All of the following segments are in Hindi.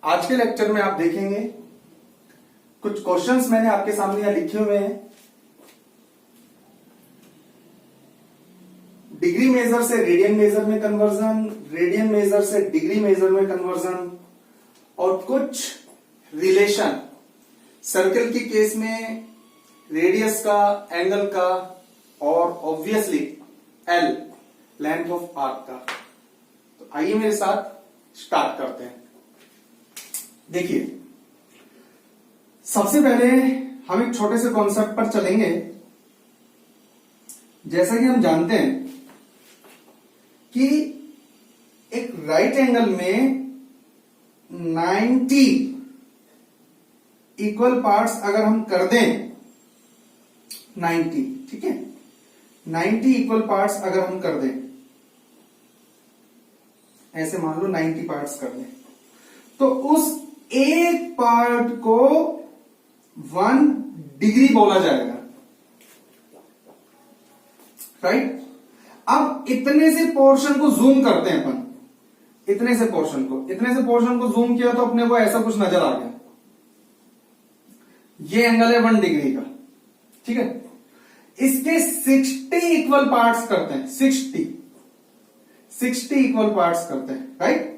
आज के लेक्चर में आप देखेंगे कुछ क्वेश्चंस मैंने आपके सामने यहां लिखे हुए हैं। डिग्री मेजर से रेडियन मेजर में कन्वर्जन, रेडियन मेजर से डिग्री मेजर में कन्वर्जन और कुछ रिलेशन सर्कल की केस में रेडियस का, एंगल का और obviously L length of arc का। तो आइए मेरे साथ स्टार्ट करते हैं। देखिए, सबसे पहले हम एक छोटे से कॉन्सेप्ट पर चलेंगे। जैसा कि हम जानते हैं कि एक राइट एंगल में 90 इक्वल पार्ट्स अगर हम कर दें, 90, ठीक है, 90 इक्वल पार्ट्स अगर हम कर दें, ऐसे मान लो 90 पार्ट्स कर दें, तो उस एक पार्ट को 1 डिग्री बोला जाएगा, राइट। अब इतने से पोर्शन को जूम करते हैं अपन, इतने से पोर्शन को जूम किया तो अपने को ऐसा कुछ नजर आ गया। ये एंगल है 1 डिग्री का, ठीक है। इसके 60 इक्वल पार्ट्स करते हैं, 60 इक्वल पार्ट्स करते हैं, राइट।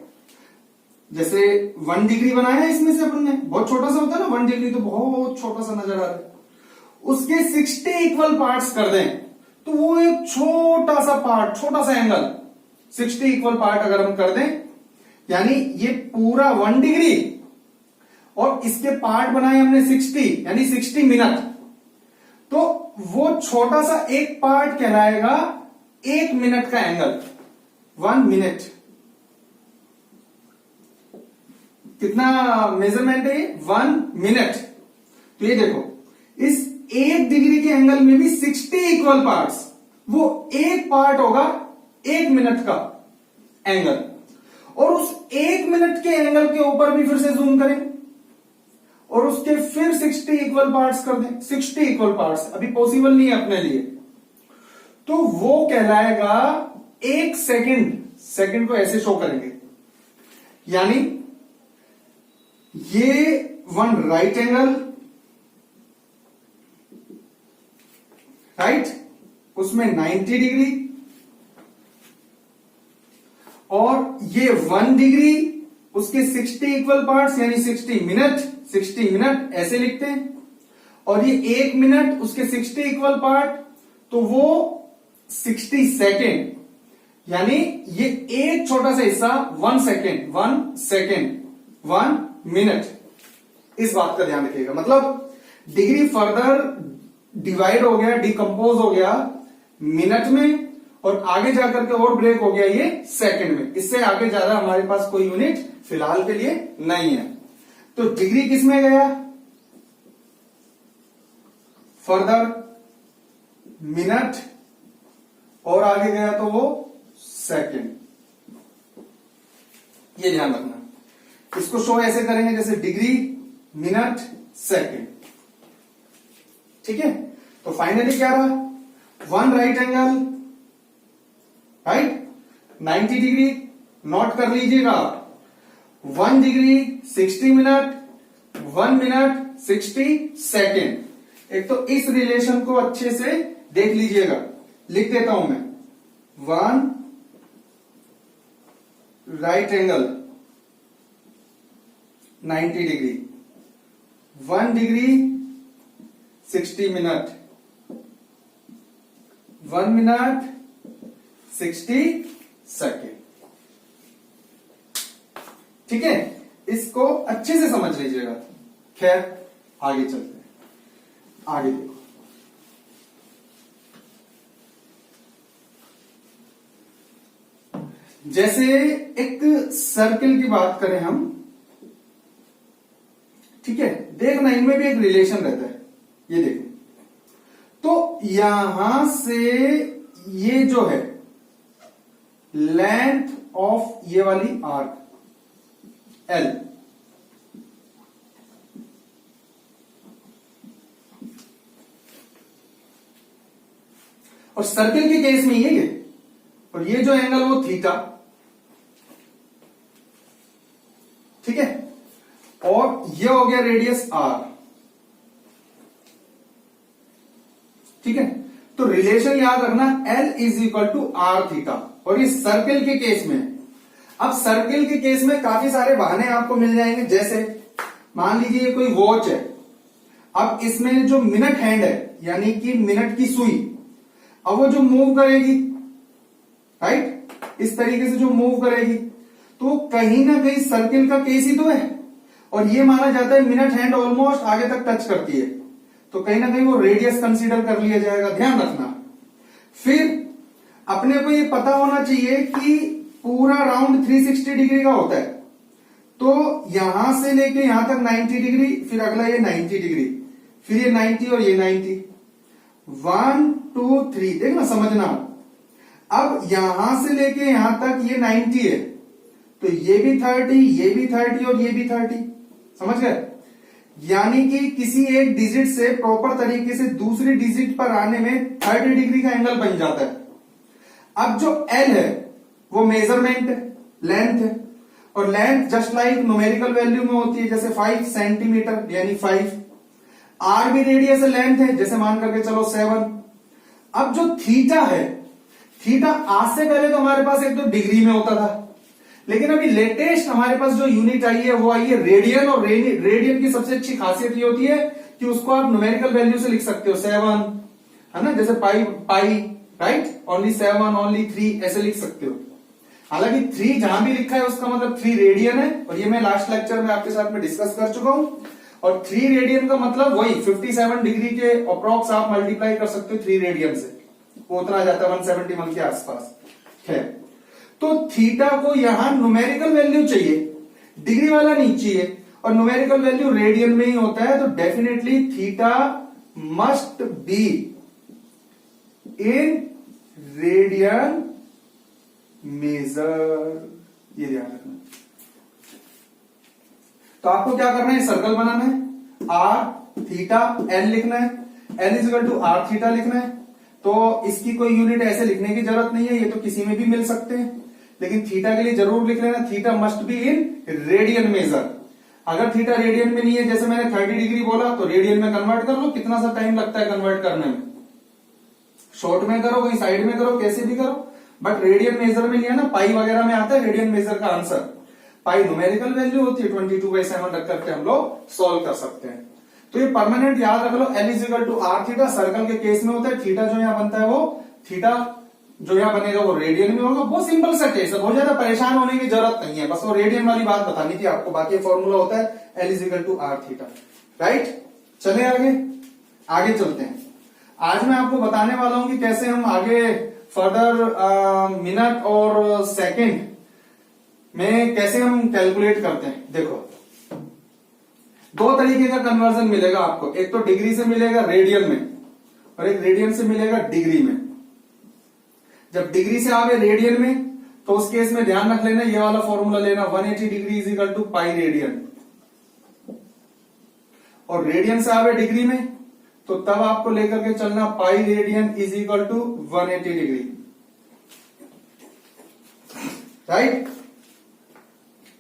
जैसे 1 डिग्री बनाया है इसमें से अपन ने, बहुत छोटा सा होता है ना 1 डिग्री, तो बहुत छोटा सा नजर आ रहा है। उसके 60 इक्वल पार्ट्स कर दें तो वो एक छोटा सा पार्ट, छोटा सा एंगल, 60 इक्वल पार्ट अगर हम कर दें, यानी ये पूरा 1 डिग्री और इसके पार्ट बनाए हमने 60, यानी 60 मिनट, तो वो छोटा सा एक पार्ट कहलाएगा 1 मिनट का एंगल, 1 मिनट। कितना मेजरमेंट है? 1 मिनट। तो ये देखो, इस 1 डिग्री के एंगल में भी 60 इक्वल पार्ट्स, वो एक पार्ट होगा 1 मिनट का एंगल, और उस 1 मिनट के एंगल के ऊपर भी फिर से जूम करें और उसके फिर 60 इक्वल पार्ट्स कर दें। 60 इक्वल पार्ट्स अभी पॉसिबल नहीं है अपने लिए, तो वो कहलाएगा 1 सेकंड। सेकंड को ऐसे शो करेंगे, यानी ये 1 राइट एंगल, राइट, उसमें 90 डिग्री, और ये 1 डिग्री, उसके 60 इक्वल पार्ट्स यानी 60 मिनट, 60 मिनट ऐसे लिखते हैं, और ये 1 मिनट, उसके 60 इक्वल पार्ट, तो वो 60 सेकेंड, यानी ये एक छोटा सा हिस्सा 1 सेकेंड, 1 मिनट। इस बात का ध्यान रखिएगा, मतलब डिग्री फर्दर डिवाइड हो गया, डिकम्पोज हो गया मिनट में, और आगे जाकर के और ब्रेक हो गया ये सेकंड में। इससे आगे ज्यादा हमारे पास कोई यूनिट फिलहाल के लिए नहीं है। तो डिग्री किस में गया? फर्दर मिनट, और आगे गया तो वो सेकंड। ये ध्यान रखना। इसको शो ऐसे करेंगे जैसे डिग्री, मिनट, सेकंड, ठीक है। तो फाइनली क्या रहा? 1 right angle, right, 90 degree, note कर लीजिएगा। 1 डिग्री 60 मिनट, 1 मिनट 60 सेकेंड। एक तो इस रिलेशन को अच्छे से देख लीजिएगा, लिख देता हूं मैं। 1 right angle 90 degree, 1 degree 60 minute, 1 minute 60 second, ठीक है। इसको अच्छे से समझ लीजिएगा। खैर, आगे चलते हैं। आगे देखो, जैसे एक सर्कल की बात करें हम, ठीक है, देखना इनमें भी एक रिलेशन रहता है। ये देखो, तो यहां से ये जो है लेंथ ऑफ ये वाली आर्क L, और सर्कल के केस में ये, और ये जो एंगल वो थीटा, ठीक है। और ये हो गया रेडियस आर। ठीक है, तो रिलेशन याद रखना L is equal to are theta. और इस सर्किल के केस में, अब सर्किल के केस में काफी सारे बहाने आपको मिल जाएंगे। जैसे मान लीजिए ये कोई वॉच है, अब इसमें जो मिनट हैंड है यानी कि मिनट की सुई, अब वो जो मूव करेगी, राइट, इस तरीके से जो मूव करेगी, तो कहीं ना कहीं सर्किल का केस ही तो है। और ये माना जाता है मिनट हैंड ऑलमोस्ट आगे तक टच करती है, तो कहीं ना कहीं वो रेडियस कंसीडर कर लिया जाएगा, ध्यान रखना। फिर अपने को ये पता होना चाहिए कि पूरा राउंड 360 डिग्री का होता है, तो यहां से लेके यहां तक 90 डिग्री, फिर अगला ये 90 डिग्री, फिर ये 90 और ये 90, 1 2 3, देखना समझना। अब यहां से लेके यहां तक ये 90 है, तो ये भी 30, ये भी 30 और ये भी 30, समझ गए। यानी कि किसी एक डिजिट से प्रॉपर तरीके से दूसरी डिजिट पर आने में 30 डिग्री का एंगल बन जाता है। अब जो L है वो मेजरमेंट है, लेंथ है, और length just like numerical value में होती है, जैसे 5 सेंटीमीटर यानी 5। R भी रेडियस लेंथ है, जैसे मान करके चलो 7। अब जो थीटा है, थीटा आज से पहले तो हमारे पास एक तो डिग्री में होता था, लेकिन अभी लेटेस्ट हमारे पास जो यूनिट आई है वो आई है रेडियन। और रेडियन की सबसे अच्छी खासियत ये होती है कि उसको आप न्यूमेरिकल वैल्यू से लिख सकते हो, 7 है ना, जैसे पाई, राइट, ओनली 7, ओनली 3 ऐसे लिख सकते हो। हालांकि 3 जहां भी लिखा है उसका मतलब 3 रेडियन है, और ये मैं लास्ट लेक्चर में आपके साथ में डिस्कस कर चुका हूं। और 3 रेडियन का मतलब वही 57 डिग्री के अप्रॉक्स आप मल्टीप्लाई कर सकते हो 3 रेडियन से, वो उतना आ जाता है 171 के आसपास है। तो थीटा को यहां न्यूमेरिकल वैल्यू चाहिए, डिग्री वाला नहीं चाहिए, और न्यूमेरिकल वैल्यू रेडियन में ही होता है, तो definitely theta must be in radian major, ये ध्यान रखना। तो आपको क्या करना है, सर्कल बनाना है, आर थीटा एल लिखना है, L is equal to are theta लिखना है। तो इसकी कोई यूनिट ऐसे लिखने की जरूरत नहीं है, ये तो किसी में भी मिल सकते हैं, लेकिन थीटा के लिए जरूर लिख लेना, theta must be in radian major. अगर थीटा रेडियन में नहीं है, जैसे मैंने 30 डिग्री बोला, तो रेडियन में कन्वर्ट कर लो, कितना सा टाइम लगता है कन्वर्ट करने में, शॉर्ट में करो, कहीं साइड में करो, कैसे भी करो, बट रेडियन मेजर में लिया ना, पाई वगैरह में आता है रेडियन मेजर का आंसर। पाई न्यूमेरिकल वैल्यू होती है, 22/7 रख करके हम लोग सॉल्व कर सकते हैं। तो ये परमानेंट याद रख लो, L is equal to are theta, circle के केस में होता है, थीटा जो यहां बनता है वो थीटा जो यहां बनेगा वो रेडियन में होगा। बहुत सिंपल सा केस है, बहुत ज्यादा परेशान होने की जरूरत नहीं है, बस वो रेडियन वाली बात बतानी थी आपको, बाकी फॉर्मूला होता है L is equal to are theta, right. चले आगे चलते हैं। आज मैं आपको बताने वाला हूं कि कैसे हम आगे फर्दर मिनट और सेकंड में कैसे हम कैलकुलेट करते हैं। देखो, 2 तरीके का कन्वर्जन मिलेगा आपको, एक तो डिग्री से मिलेगा रेडियन में, और एक रेडियन से मिलेगा डिग्री में। जब डिग्री से आवे रेडियन में, तो उस केस में ध्यान रख लेना, ये वाला फॉर्मूला लेना, 180 degree is equal to pi radian. और रेडियन से आवे डिग्री में, तो तब आपको लेकर के चलना pi radian is equal to 180 degree, right.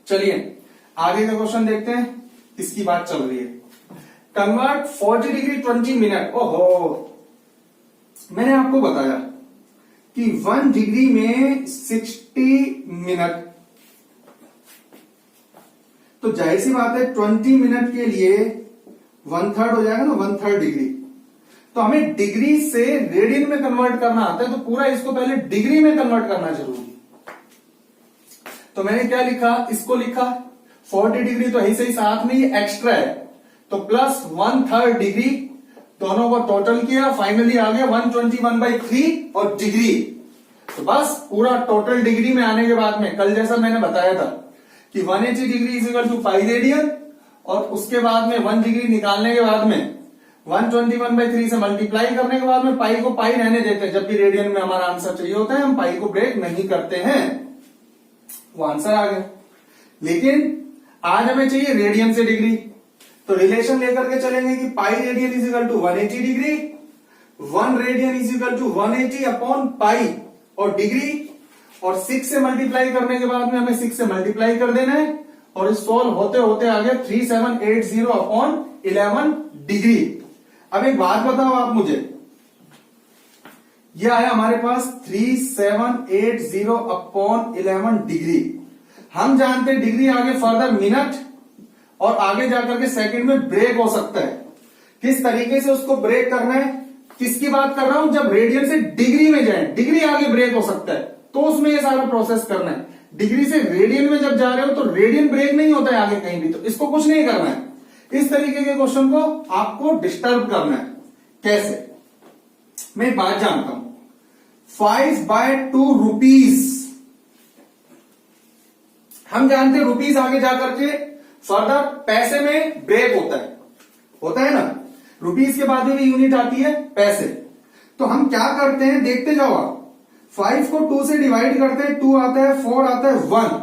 चलिए आगे का क्वेश्चन देखते हैं, इसकी बात चल रही है, कन्वर्ट 40 डिग्री 20 मिनट। ओहो, मैंने आपको बताया कि 1 डिग्री में 60 मिनट, तो जाहिर सी बात है 20 मिनट के लिए 1/3 हो जाएगा ना, 1/3 डिग्री। तो हमें डिग्री से रेडियन में कन्वर्ट करना आता है, तो पूरा इसको पहले डिग्री में कन्वर्ट करना जरूरी। तो मैंने क्या लिखा, इसको लिखा 40 डिग्री, तो ऐसे ही साथ में ये एक्स्ट्रा है, तो प्लस 1/3 डिग्री, दोनों को टोटल किया, फाइनली आ गया 121/3 और डिग्री। तो बस पूरा टोटल डिग्री में आने के बाद में, कल जैसा मैंने बताया था कि 180 degree is equal to pi radian, और उसके बाद में 1 डिग्री निकालने के बाद में 121/3 से मल्टीप्लाई करने के बाद में पाई को पाई रहने देते हैं। जब भी रेडियन में हमारा आंसर चाहिए होता है, हम पाई को ब्रेक नहीं करते हैं, वो आंसर आ गया। लेकिन आज हमें चाहिए रेडियन से डिग्री, तो रिलेशन लेकर के चलेंगे कि pi radian is equal to 180 degree, 1 radian is equal to 180 upon pi और डिग्री, और 6 से मल्टीप्लाई करने के बाद में हमें 6 से मल्टीप्लाई कर देना है, और इस सोल्व होते होते आ गया 3780 अपॉन 11 डिग्री। अब एक बात बताओ आप मुझे, यह आया हमारे पास 3780 अपॉन 11 डिग्री। हम जानते हैं डिग्री आगे फर्दर मिनट और आगे जाकर के सेकंड में ब्रेक हो सकता है। किस तरीके से उसको ब्रेक करना है, किसकी बात कर रहा हूं, जब रेडियन से डिग्री में जाए, डिग्री आगे ब्रेक हो सकता है तो उसमें ये सारा प्रोसेस करना है। डिग्री से रेडियन में जब जा रहे हो तो रेडियन ब्रेक नहीं होता है आगे कहीं भी, तो इसको कुछ नहीं करना है। इस तरीके के क्वेश्चन को आपको डिस्टर्ब करना है। कैसे, मैं एक बात जानता हूं, 5/2 रुपीज, हम जानते हैं रुपीज आगे जाकर के फर्दर पैसे में ब्रेक होता है ना, रुपीज के बाद में यूनिट आती है पैसे। तो हम क्या करते हैं, देखते जाओ आप, 5 को 2 से डिवाइड करते हैं, 2 आता है, 4 आता है, 1,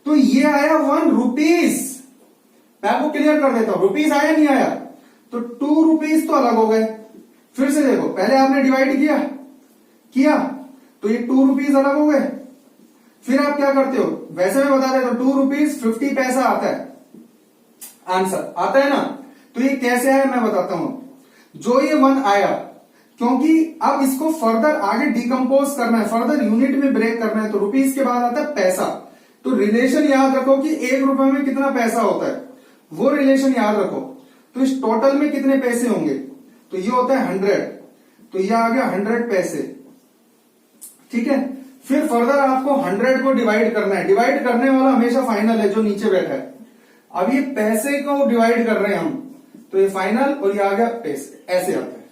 तो ये आया 1 रुपीज। मैं आपको क्लियर कर देता हूं, रुपीज आया नहीं आया, तो 2 रुपीज तो अलग हो गए। फिर से देखो, पहले आपने डिवाइड किया तो ये 2 रुपीज अलग हो गए। फिर आप क्या करते हो, वैसे मैं बता देता हूं, 2 रुपीज 50 पैसा आता है, आंसर आता है ना। तो ये कैसे आया मैं बताता हूं। जो ये 1 आया, क्योंकि अब इसको फर्दर आगे डिकम्पोज करना है, फर्दर यूनिट में ब्रेक करना है, तो रुपीज के बाद आता है पैसा। तो रिलेशन याद रखो कि 1 रुपए में कितना पैसा होता है, वो रिलेशन याद रखो। तो इस टोटल में कितने पैसे होंगे, तो ये होता है 100, तो ये आ गया 100 पैसे, ठीक है। फिर फर्दर आपको 100 को डिवाइड करना है, डिवाइड करने वाला हमेशा फाइनल है जो नीचे बैठा है। अब ये पैसे को डिवाइड कर रहे हैं हम, तो ये फाइनल और ये आ गया पैसे, ऐसे आता है।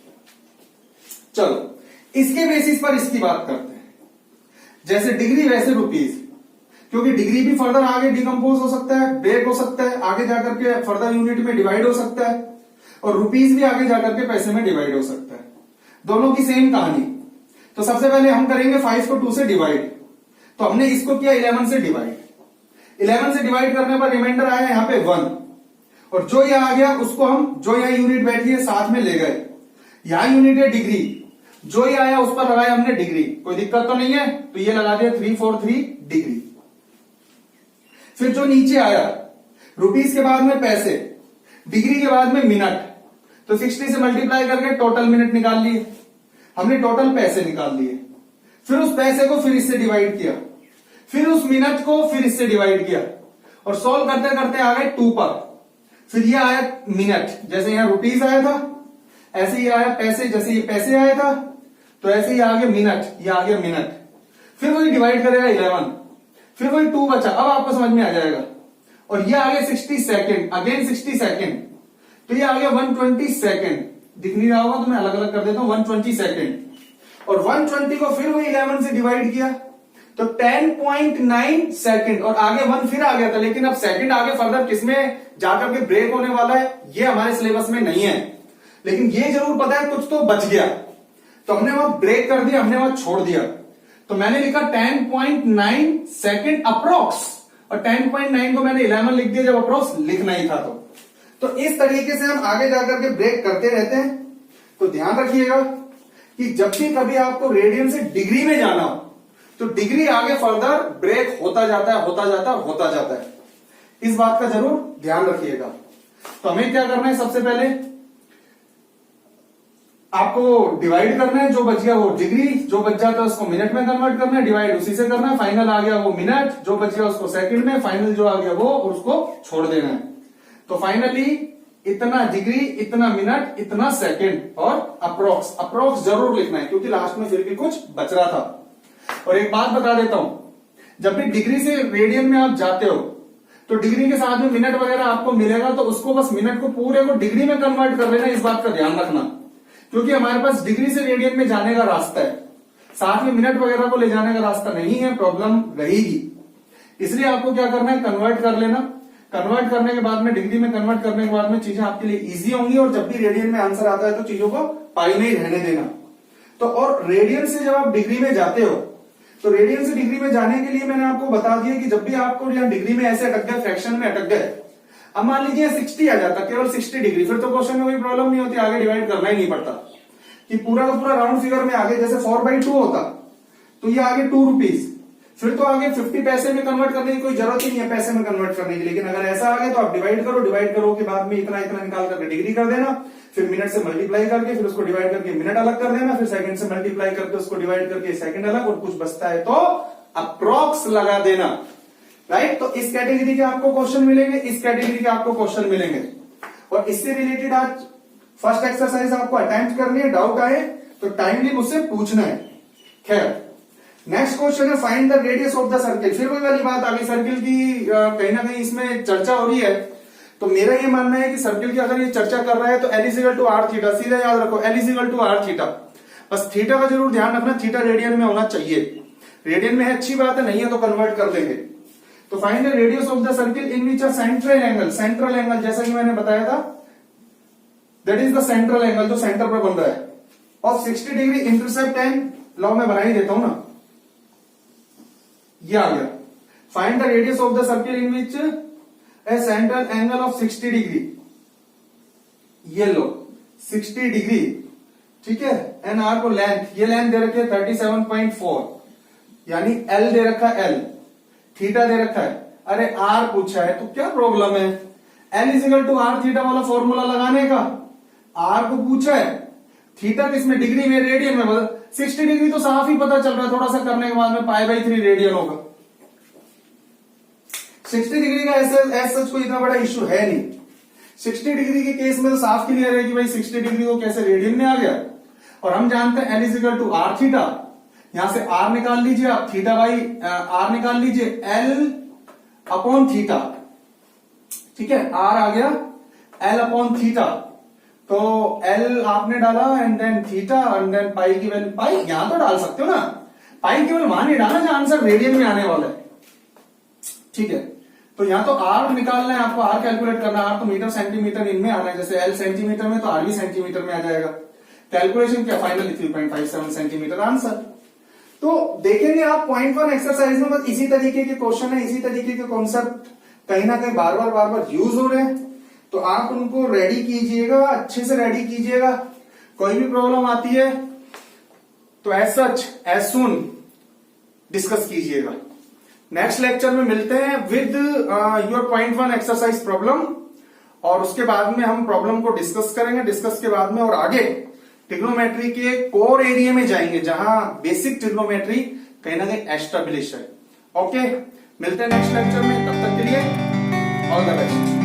चलो इसके बेसिस पर इसकी बात करते हैं, जैसे डिग्री वैसे रुपीज, क्योंकि डिग्री भी फर्दर आगे डिकम्पोज हो सकता है, ब्रेक हो सकता है, आगे जाकर के फर्दर यूनिट में डिवाइड हो सकता है, और रुपीज भी आगे जाकर के पैसे में डिवाइड हो सकता है। दोनों की सेम कहानी। तो सबसे पहले हम करेंगे 5 को 2 से डिवाइड, तो हमने इसको किया 11 से डिवाइड। 11 से डिवाइड करने पर रिमाइंडर आया यहां पे 1, और जो यहां आ गया उसको हम, जो यहां यूनिट बैठी है साथ में ले गए। यहां यूनिट है डिग्री, जो ये आया उस पर लगाया हमने डिग्री, कोई दिक्कत तो नहीं है, तो ये लगा दिया 343 डिग्री। फिर जो नीचे आया, रुपीज के बाद में पैसे, डिग्री के बाद में मिनट, तो 60 से मल्टीप्लाई करके टोटल मिनट निकाल लिए हमने, टोटल पैसे निकाल लिए। फिर उस पैसे को फिर इससे डिवाइड किया, फिर उस मिनट को फिर इससे डिवाइड किया, और सोल्व करते करते आ गए 2 पर। फिर ये आया मिनट, जैसे यहां रुपीज आया था ऐसे ही आया पैसे, जैसे ये पैसे आया था तो ऐसे ही आ गया मिनट, ये आ गया मिनट। फिर वही डिवाइड करेगा 11, फिर वही 2 बचा, अब आपको समझ में आ जाएगा। और ये आ गया 60 सेकेंड, अगेन 60 सेकेंड, तो ये आ गया 120 सेकेंड। दिख नहीं रहा होगा तो मैं अलग अलग कर देता हूं, 120 सेकेंड। और 120 को फिर वही 11 से डिवाइड किया तो 10.9 सेकेंड, और आगे 1 फिर आ गया था, लेकिन अब सेकंड आगे फर्दर किसमें जाकर के ब्रेक होने वाला है ये हमारे सिलेबस में नहीं है, लेकिन ये जरूर पता है कुछ तो बच गया, तो हमने वहां ब्रेक कर दिया, हमने वहां छोड़ दिया। तो मैंने लिखा 10.9 सेकेंड अप्रोक्स, और 10.9 को मैंने 11 लिख दिया जब अप्रोक्स लिखना ही था। तो इस तरीके से हम आगे जाकर के ब्रेक करते रहते हैं। तो ध्यान रखिएगा कि जब भी कभी आपको रेडियन से डिग्री में जाना हो तो डिग्री आगे फर्दर ब्रेक होता जाता है। इस बात का जरूर ध्यान रखिएगा। तो हमें क्या करना है, सबसे पहले आपको डिवाइड करना है, जो बच गया वो डिग्री, जो बच जाता है उसको मिनट में कन्वर्ट करना है, डिवाइड उसी से करना है, फाइनल आ गया वो मिनट, जो बच गया उसको सेकंड में, फाइनल जो आ गया वो, और उसको छोड़ देना है। तो फाइनली इतना डिग्री, इतना मिनट, इतना सेकंड, और अप्रोक्स जरूर लिखना है, क्योंकि लास्ट में फिर भी कुछ बच रहा था। और एक बात बता देता हूं, जब भी डिग्री से रेडियन में आप जाते हो तो डिग्री के साथ में मिनट वगैरह आपको मिलेगा, तो उसको बस मिनट को पूरे को डिग्री में कन्वर्ट कर लेना, इस बात का ध्यान रखना, क्योंकि हमारे पास डिग्री से रेडियन में जाने का रास्ता है, साथ में मिनट वगैरह को ले जाने का रास्ता नहीं है, प्रॉब्लम रहेगी। इसलिए आपको क्या करना है, कन्वर्ट कर लेना। कन्वर्ट करने के बाद में, डिग्री में कन्वर्ट करने के बाद में चीजें आपके लिए इजी होंगी, और जब भी रेडियन में आंसर आता है तो चीजों को पाई में ही रहने देना। तो और रेडियन से जब आप डिग्री में जाते हो, तो रेडियन से डिग्री में जाने के लिए मैंने आपको बता दिया कि जब भी आपको यहाँ डिग्री में ऐसे अटक गए, फ्रैक्शन में अटक गए, अब मान लीजिए 60 आ जाता, केवल 60 डिग्री, फिर तो क्वेश्चन में कोई प्रॉब्लम नहीं होती, आगे डिवाइड करना ही नहीं पड़ता, कि पूरा का पूरा राउंड फिगर में आगे जैसे 4/2 होता, तो ये आगे 2 रुपीज, फिर तो आगे 50 पैसे में कन्वर्ट करने की कोई जरूरत ही नहीं है पैसे में कन्वर्ट करने की। लेकिन अगर ऐसा आ गया तो आप डिवाइड करो, डिवाइड करो के बाद में इतना इतना निकाल करके डिग्री कर देना, फिर मिनट से मल्टीप्लाई करके फिर उसको डिवाइड करके मिनट अलग कर देना, फिर सेकंड से मल्टीप्लाई करके उसको डिवाइड करके सेकंड अलग, और कुछ बचता है तो अप्रॉक्स लगा देना। राइट, तो इस कैटेगरी के आपको क्वेश्चन मिलेंगे, इस कैटेगरी के आपको क्वेश्चन मिलेंगे। और इससे रिलेटेड आज फर्स्ट एक्सरसाइज आपको अटेम्प्ट करनी है, डाउट आए तो टाइमली मुझसे पूछना है। खैर, नेक्स्ट क्वेश्चन है find the radius of the circle. फिर वही वाली बात आ गई, सर्किल की कहीं ना कहीं इसमें चर्चा हो रही है। तो मेरा ये मानना है कि सर्किल की अगर ये चर्चा कर रहा है तो L equal to are theta, सीधा याद रखो L equal to are theta. बस थीटा का जरूर ध्यान रखना, थीटा रेडियन में होना चाहिए। रेडियन में है अच्छी बात है, नहीं है तो कन्वर्ट कर देंगे। तो find the radius of the circle in which a central angle, central angle जैसा कि मैंने बताया था, that is the central angle जो सेंटर पर बन रहा है, और 60 डिग्री इंटरसेप्ट एंड लॉ में बना ही देता हूं ना, ये आ गया। Find the radius of the circle in which A central angle of 60 degree, ये लो 60 डिग्री, ठीक है। एन आर को लेंथ, ये लेंथ दे रखी है 37.4, यानी एल दे रखा है, एल थीटा दे रखा है। अरे आर पूछा है तो क्या प्रॉब्लम है, L is equal to are theta वाला फॉर्मूला लगाने का। आर को पूछा है, थीटा किसमें, डिग्री में, रेडियन में, 60 डिग्री तो साफ ही पता चल रहा है, थोड़ा सा करने के बाद में π/3 रेडियन होगा। 60 डिग्री का ऐसा सच कोई इतना बड़ा इश्यू है नहीं। 60 डिग्री के केस में तो साफ क्लियर है कि भाई 60 डिग्री को कैसे रेडियन में आ गया। और हम जानते हैं L is equal to are theta, यहां से R निकाल लीजिए आप, थीटा बाई R निकाल लीजिए, L अपॉन थीटा, ठीक है। R आ गया L अपॉन थीटा, तो L आपने डाला and then theta and then pi की वैल्यू, पाई यहां तो डाल सकते हो ना, पाई केवल वहां नहीं डालना जहां आंसर रेडियन में आने वाला है, ठीक है। तो यहां तो R निकालना है आपको, R कैलकुलेट करना है। R तो मीटर सेंटीमीटर इनमें आना है, जैसे L सेंटीमीटर में तो R भी सेंटीमीटर में आ जाएगा। कैलकुलेशन क्या, फाइनली 3.57 सेंटीमीटर आंसर। तो देखेंगे आप पॉइंट 1 एक्सरसाइज में बस इसी तरीके के क्वेश्चन है, इसी तरीके के कॉन्सेप्ट कहीं ना कहीं बार बार यूज हो रहे हैं। तो आप उनको रेडी कीजिएगा, अच्छे से रेडी कीजिएगा। कोई भी प्रॉब्लम आती है तो as such as soon discuss कीजिएगा। नेक्स्ट लेक्चर में मिलते हैं with your point 1 exercise problem, और उसके बाद में हम प्रॉब्लम को डिस्कस करेंगे। डिस्कस के बाद में और आगे ट्रिग्नोमेट्री के कोर एरिया में जाएंगे, जहां बेसिक ट्रिग्नोमेट्री कहीं ना कहीं एस्टेब्लिश है। ओके, मिलते हैं नेक्स्ट लेक्चर में, तब तक के लिए ऑल द बेस्ट।